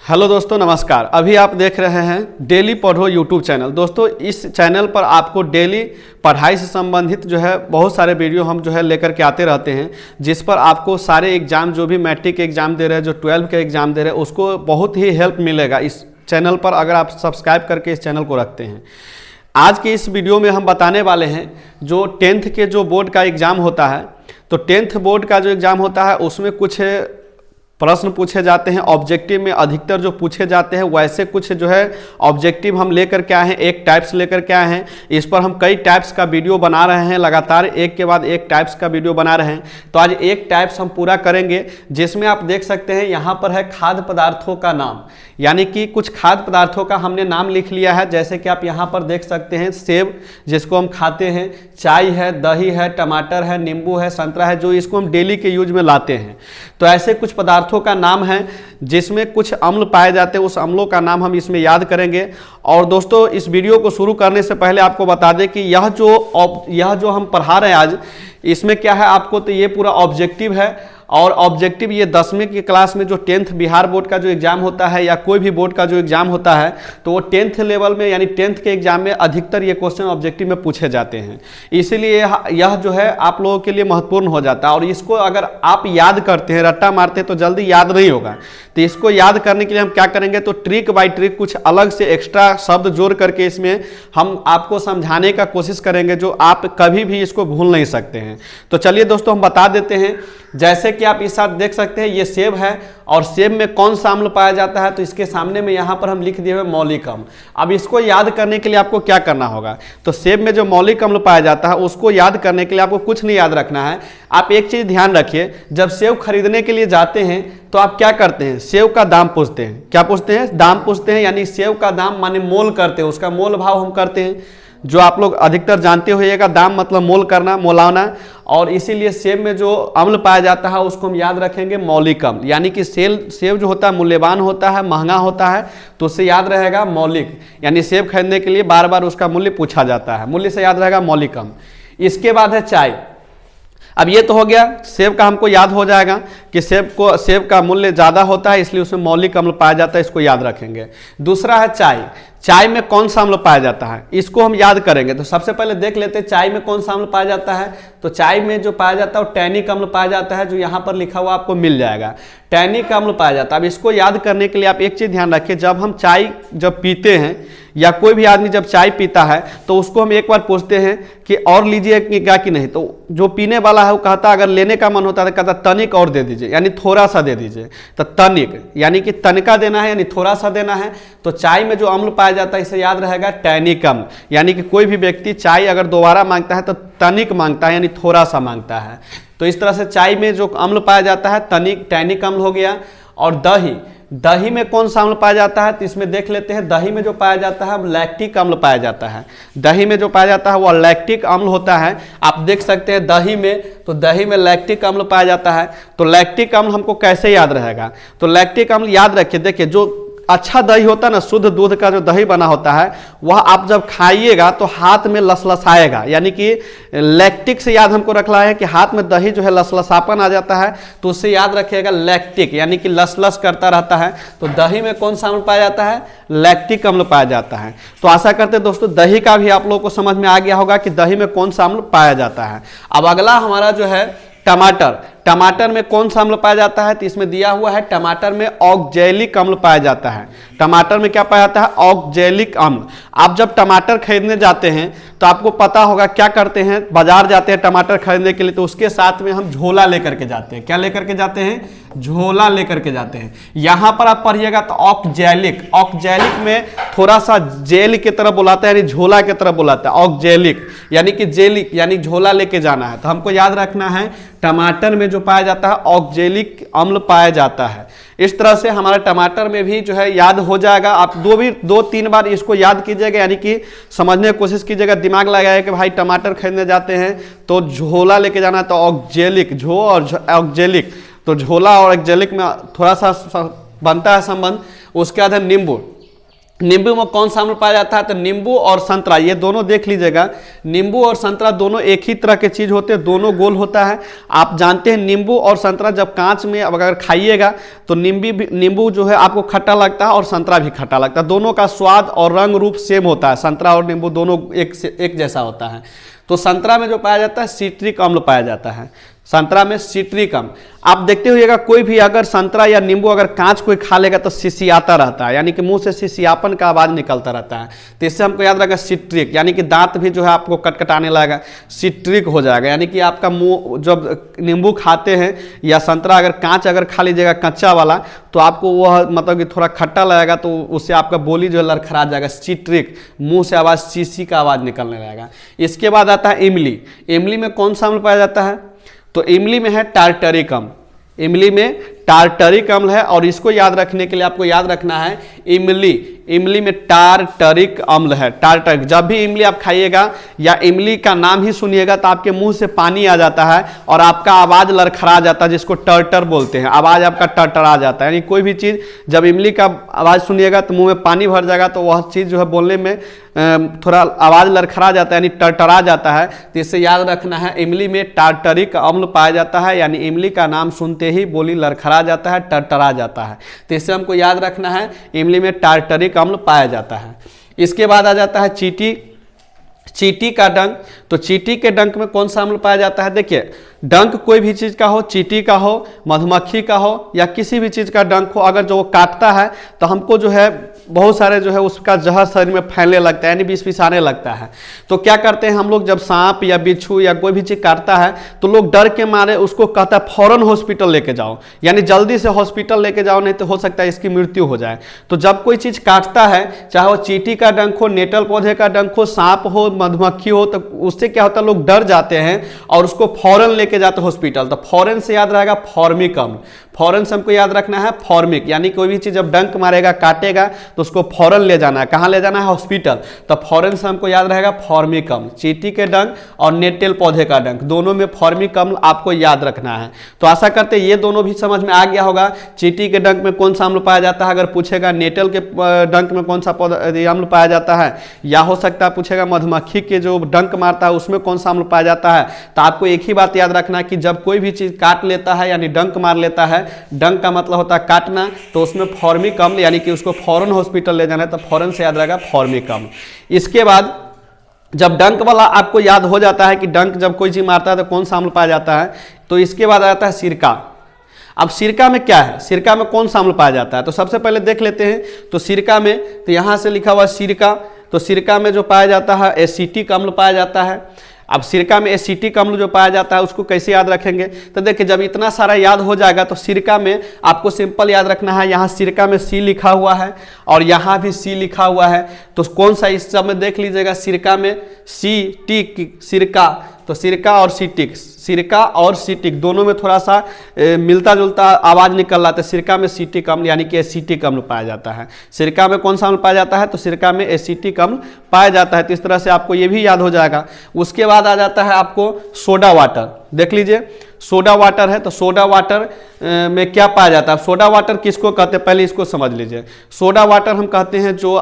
Hello दोस्तों, नमस्कार। अभी आप देख रहे हैं डेली पढ़ो यूट्यूब चैनल। दोस्तों, इस चैनल पर आपको डेली पढ़ाई से संबंधित जो है बहुत सारे वीडियो हम जो है लेकर के आते रहते हैं, जिस पर आपको सारे एग्जाम, जो भी मैट्रिक एग्जाम दे रहे हैं, जो 12 के एग्जाम दे रहे हैं, उसको बहुत ही हेल्प मिलेगा इस चैनल पर, अगर आप सब्सक्राइब करके इस चैनल को रखते हैं। आज के इस वीडियो में हम बताने वाले हैं जो 10th के जो बोर्ड का एग्ज़ाम होता है, तो 10th बोर्ड का जो एग्ज़ाम होता है उसमें कुछ प्रश्न पूछे जाते हैं। ऑब्जेक्टिव में अधिकतर जो पूछे जाते हैं वैसे कुछ जो है ऑब्जेक्टिव हम लेकर के आए हैं, एक टाइप्स लेकर के आए हैं। इस पर हम कई टाइप्स का वीडियो बना रहे हैं, लगातार एक के बाद एक टाइप्स का वीडियो बना रहे हैं। तो आज एक टाइप्स हम पूरा करेंगे, जिसमें आप देख सकते हैं यहाँ पर है खाद्य पदार्थों का नाम, यानी कि कुछ खाद्य पदार्थों का हमने नाम लिख लिया है। जैसे कि आप यहाँ पर देख सकते हैं सेब, जिसको हम खाते हैं, चाय है, दही है, टमाटर है, नींबू है, संतरा है, जो इसको हम डेली के यूज में लाते हैं। तो ऐसे कुछ पदार्थों का नाम है जिसमें कुछ अम्ल पाए जाते हैं, उस अम्लों का नाम हम इसमें याद करेंगे। और दोस्तों, इस वीडियो को शुरू करने से पहले आपको बता दें कि यह जो हम पढ़ा रहे हैं आज, इसमें क्या है आपको, तो ये पूरा ऑब्जेक्टिव है। और ऑब्जेक्टिव ये 10वीं की क्लास में जो 10th बिहार बोर्ड का जो एग्ज़ाम होता है या कोई भी बोर्ड का जो एग्ज़ाम होता है, तो वो 10th लेवल में यानी 10th के एग्ज़ाम में अधिकतर ये क्वेश्चन ऑब्जेक्टिव में पूछे जाते हैं। इसीलिए यह जो है आप लोगों के लिए महत्वपूर्ण हो जाता है। और इसको अगर आप याद करते हैं, रट्टा मारते हैं, तो जल्दी याद नहीं होगा। तो इसको याद करने के लिए हम क्या करेंगे, तो ट्रिक बाय ट्रिक कुछ अलग से एक्स्ट्रा शब्द जोड़ करके इसमें हम आपको समझाने का कोशिश करेंगे, जो आप कभी भी इसको भूल नहीं सकते हैं। तो चलिए दोस्तों, हम बता देते हैं। जैसे कि आप इस साथ देख सकते हैं, ये सेब है और सेब में कौन सा अम्ल पाया जाता है, तो इसके सामने में यहाँ पर हम लिख दिए हुए मौलिक अम्ल। अब इसको याद करने के लिए आपको क्या करना होगा, तो सेब में जो मौलिक अम्ल पाया जाता है उसको याद करने के लिए आपको कुछ नहीं याद रखना है। आप एक चीज़ ध्यान रखिए, जब सेब खरीदने के लिए जाते हैं तो आप क्या करते हैं, सेब का दाम पूछते हैं। क्या पूछते हैं? दाम पूछते हैं, यानी सेब का दाम माने मोल करते हैं, उसका मोल भाव हम करते हैं, जो आप लोग अधिकतर जानते होइएगा। दाम मतलब मोल करना, मोलाना। और इसीलिए सेब में जो अम्ल पाया जाता है उसको हम याद रखेंगे मौलिक अम्ल, यानी कि सेब जो होता है मूल्यवान होता है, महंगा होता है, तो उससे याद रहेगा मौलिक, यानी सेब खरीदने के लिए बार बार उसका मूल्य पूछा जाता है, मूल्य से याद रहेगा मौलिक अम्ल। इसके बाद है चाय। अब ये तो हो गया, सेब का हमको याद हो जाएगा कि सेब का मूल्य ज़्यादा होता है, इसलिए उसमें मौलिक अम्ल पाया जाता है, इसको याद रखेंगे। दूसरा है चाय। चाय में कौन सा अम्ल पाया जाता है, इसको हम याद करेंगे। तो सबसे पहले देख लेते हैं चाय में कौन सा अम्ल पाया जाता है। तो चाय में जो पाया जाता है वो टैनिक अम्ल पाया जाता है, जो यहाँ पर लिखा हुआ आपको मिल जाएगा, टैनिक अम्ल पाया जाता है। अब इसको याद करने के लिए आप एक चीज़ ध्यान रखिए, जब हम चाय जब पीते हैं या कोई भी आदमी जब चाय पीता है तो उसको हम एक बार पूछते हैं कि और लीजिएगा कि नहीं, तो जो पीने वाला है वो कहता, अगर लेने का मन होता है तो कहता तनिक और दे दीजिए, यानी थोड़ा सा दे दीजिए। तो तनिक यानी कि तनिका देना है, यानी थोड़ा सा देना है। तो चाय में जो अम्ल पाया जाता है इसे याद रहेगा टैनिक अम्ल, यानी कि कोई भी व्यक्ति चाय अगर दोबारा मांगता है तो तनिक मांगता है, यानी थोड़ा सा मांगता है। तो इस तरह से चाय में जो अम्ल पाया जाता है टैनिक अम्ल हो गया। और दही में कौन सा अम्ल पाया जाता है, तो इसमें देख लेते हैं। दही में जो पाया जाता है लैक्टिक अम्ल पाया जाता है। दही में जो पाया जाता है वो लैक्टिक अम्ल होता है। आप देख सकते हैं दही में, तो दही में लैक्टिक अम्ल पाया जाता है। तो लैक्टिक अम्ल हमको कैसे याद रहेगा, तो लैक्टिक अम्ल याद रखिए, देखिए जो अच्छा दही होता है ना, शुद्ध दूध का जो दही बना होता है, वह आप जब खाइएगा तो हाथ में लसलसाएगा, यानी कि लैक्टिक से याद हमको रखना है कि हाथ में दही जो है लसलसापन आ जाता है, तो उससे याद रखिएगा लैक्टिक, यानी कि लसलस करता रहता है। तो दही में कौन सा अम्ल पाया जाता है, लैक्टिक अम्ल पाया जाता है। तो आशा करते हैं दोस्तों दही का भी आप लोगों को समझ में आ गया होगा कि दही में कौन सा अम्ल पाया जाता है। अब अगला हमारा जो है टमाटर। टमाटर में कौन सा अम्ल पाया जाता है, तो इसमें दिया हुआ है टमाटर में ऑक्जेलिक अम्ल पाया जाता है। टमाटर में क्या पाया जाता है, ऑक्जेलिक अम्ल। आप जब टमाटर खरीदने जाते हैं तो आपको पता होगा क्या करते हैं, बाजार जाते हैं टमाटर खरीदने के लिए, तो उसके साथ में हम झोला लेकर के जाते हैं। क्या लेकर के जाते हैं, झोला लेकर के जाते हैं। यहां पर आप पढ़िएगा तो ऑक्जेलिक, ऑक्जेलिक में थोड़ा सा जेल की तरह बुलाता है, यानी झोला की तरह बुलाता है। ऑक्जेलिक यानी कि जेलिक, यानी झोला लेके जाना है। तो हमको याद रखना है टमाटर में जो पाया जाता है ऑक्जेलिक अम्ल पाया जाता है। इस तरह से हमारा टमाटर में भी जो है याद हो जाएगा। आप दो तीन बार इसको याद कीजिएगा, यानी कि समझने की कोशिश कीजिएगा, दिमाग लगाइए कि भाई टमाटर खरीदने जाते हैं तो झोला लेके जाना है, तो ऑक्जेलिक, झो और ऑक्जेलिक, तो झोला और ऑक्जेलिक में थोड़ा सा बनता है संबंध। उसके बाद है नींबू। नींबू में कौन सा अम्ल पाया जाता है? तो नींबू और संतरा, ये दोनों देख लीजिएगा, नींबू और संतरा दोनों एक ही तरह के चीज होते हैं, दोनों गोल होता है। आप जानते हैं नींबू और संतरा जब कांच में अब अगर खाइएगा तो नींबू जो है आपको खट्टा लगता है और संतरा भी खट्टा लगता है। दोनों का स्वाद और रंग रूप सेम होता है, संतरा और नींबू दोनों एक जैसा होता है। तो संतरा में जो पाया जाता है सिट्रिक अम्ल पाया जाता है, संतरा में सिट्रिक अम्ल। आप देखते होइएगा कोई भी अगर संतरा या नींबू अगर कांच कोई खा लेगा तो सिसियाता रहता है, यानी कि मुंह से सिसियापन का आवाज निकलता रहता है। तो इससे हमको याद रखेगा सिट्रिक, यानी कि दांत भी जो है आपको कटकटाने लगेगा, सिट्रिक हो जाएगा। यानी कि आपका मुंह जब नींबू खाते हैं या संतरा अगर कांच अगर खा लीजिएगा कच्चा वाला, तो आपको वह मतलब कि थोड़ा खट्टा लगेगा, तो उससे आपका बोली जो है लड़खड़ा जाएगा, सिट्रिक, मुंह से आवाज सीसी का आवाज निकलने लगेगा। इसके बाद आता है इमली। इमली में कौन सा अम्ल पाया जाता है? तो इमली में है टार्टरिक अम्ल। इमली में टार्टरिक अम्ल है, और इसको याद रखने के लिए आपको याद रखना है इमली में टार्टरिक अम्ल है। टार्टरिक, जब भी इमली आप खाइएगा या इमली का नाम ही सुनिएगा तो आपके मुंह से पानी आ जाता है और आपका आवाज लड़खड़ा जाता है, जिसको टर्टर बोलते हैं, आवाज आपका टर्टरा जाता है। यानी कोई भी चीज जब इमली का आवाज सुनिएगा तो मुंह में पानी भर जाएगा, तो वह चीज जो है बोलने में थोड़ा आवाज लड़खड़ा जाता है, यानी टर्टरा जाता है। तो इससे याद रखना है इमली में टार्टरिक अम्ल पाया जाता है, यानी इमली का नाम सुनते ही बोली लड़खड़ा जाता है, टर्टरा जाता है। तो इससे हमको याद रखना है इमली में टार्टरिक अम्ल पाया जाता है। इसके बाद आ जाता है चींटी का डंक। तो चींटी के डंक में कौन सा अम्ल पाया जाता है? देखिए, डंक कोई भी चीज का हो, चींटी का हो, मधुमक्खी का हो, या किसी भी चीज का डंक हो, अगर जो वो काटता है तो हमको जो है बहुत सारे जो है उसका जहर शरीर में फैलने लगता है, यानी विष पिसाने लगता है। तो क्या करते हैं हम लोग, जब सांप या बिच्छू या कोई भी चीज काटता है तो लोग डर के मारे उसको कहता है फौरन हॉस्पिटल लेके जाओ, यानी जल्दी से हॉस्पिटल लेके जाओ, नहीं तो हो सकता है इसकी मृत्यु हो जाए। तो जब कोई चीज काटता है, चाहे वो चींटी का डंक हो, नेटल पौधे का डंक हो, सांप हो, मधुमक्खी हो, तो उससे क्या होता है लोग डर जाते हैं और उसको फौरन लेके जाते हॉस्पिटल। तो फौरन से याद रहेगा फॉर्मिक अम्ल। फौरन से हमको याद रखना है फॉर्मिक, यानी कोई भी चीज जब डंक मारेगा, काटेगा, तो उसको फौरन ले जाना है। कहाँ ले जाना है? हॉस्पिटल। तो फौरन से हमको याद रहेगा फॉर्मिक अम्ल। चींटी के डंक और नेटल पौधे का डंक, दोनों में फॉर्मिक अम्ल आपको याद रखना है। तो आशा करते ये दोनों भी समझ में आ गया होगा। चींटी के डंक में कौन सा अम्ल पाया जाता है, अगर पूछेगा नेटल के डंक में कौन सा अम्ल पाया जाता है, या हो सकता है पूछेगा मधुमक्खी के जो डंक मारता है उसमें कौन सा अम्ल पाया जाता है। तो आपको एक ही बात याद रखना है कि जब कोई भी चीज काट लेता है यानी डंक मार लेता है, डंक का मतलब होता है काटना, तो उसमें फॉर्मिक अम्ल यानी कि उसको फौरन हॉस्पिटल ले जाना है, तो फौरन से याद रहेगा फॉर्मिक अम्ल। इसके बाद जब डंक वाला आपको याद हो जाता है कि डंक जब कोई चीज मारता है तो कौन सा अम्ल पाया जाता है, तो इसके बाद आ जाता है सिरका। अब सिरका में क्या है, सिरका में कौन सा अम्ल पाया जाता है? तो सबसे पहले देख लेते हैं। तो सिरका में, तो यहां से लिखा हुआ सिरका, तो सिरका में जो पाया जाता है एसिटिक अम्ल पाया जाता है। अब सिरका में एसिटिक अम्ल जो पाया जाता है उसको कैसे याद रखेंगे? तो देखिए, जब इतना सारा याद हो जाएगा तो सिरका में आपको सिंपल याद रखना है, यहाँ सिरका में सी लिखा हुआ है और यहाँ भी सी लिखा हुआ है। तो कौन सा इस सब में देख लीजिएगा, सिरका में सिटिक, सिरका, तो सिरका और सिटिक, सिरका और सिटिक दोनों में थोड़ा सा मिलता जुलता आवाज निकल रहा था। सिरका में सिटिक अम्ल यानी कि एसिटिक अम्ल पाया जाता है। सिरका में कौन सा अम्ल पाया जाता है? तो सिरका में एसिटिक अम्ल पाया जाता है। तो इस तरह से आपको ये भी याद हो जाएगा। उसके बाद आ जाता है आपको सोडा वाटर। देख लीजिए, सोडा वाटर है, तो सोडा वाटर में क्या पाया जाता है? सोडा वाटर किसको कहते हैं, पहले इसको समझ लीजिए। सोडा वाटर हम कहते हैं जो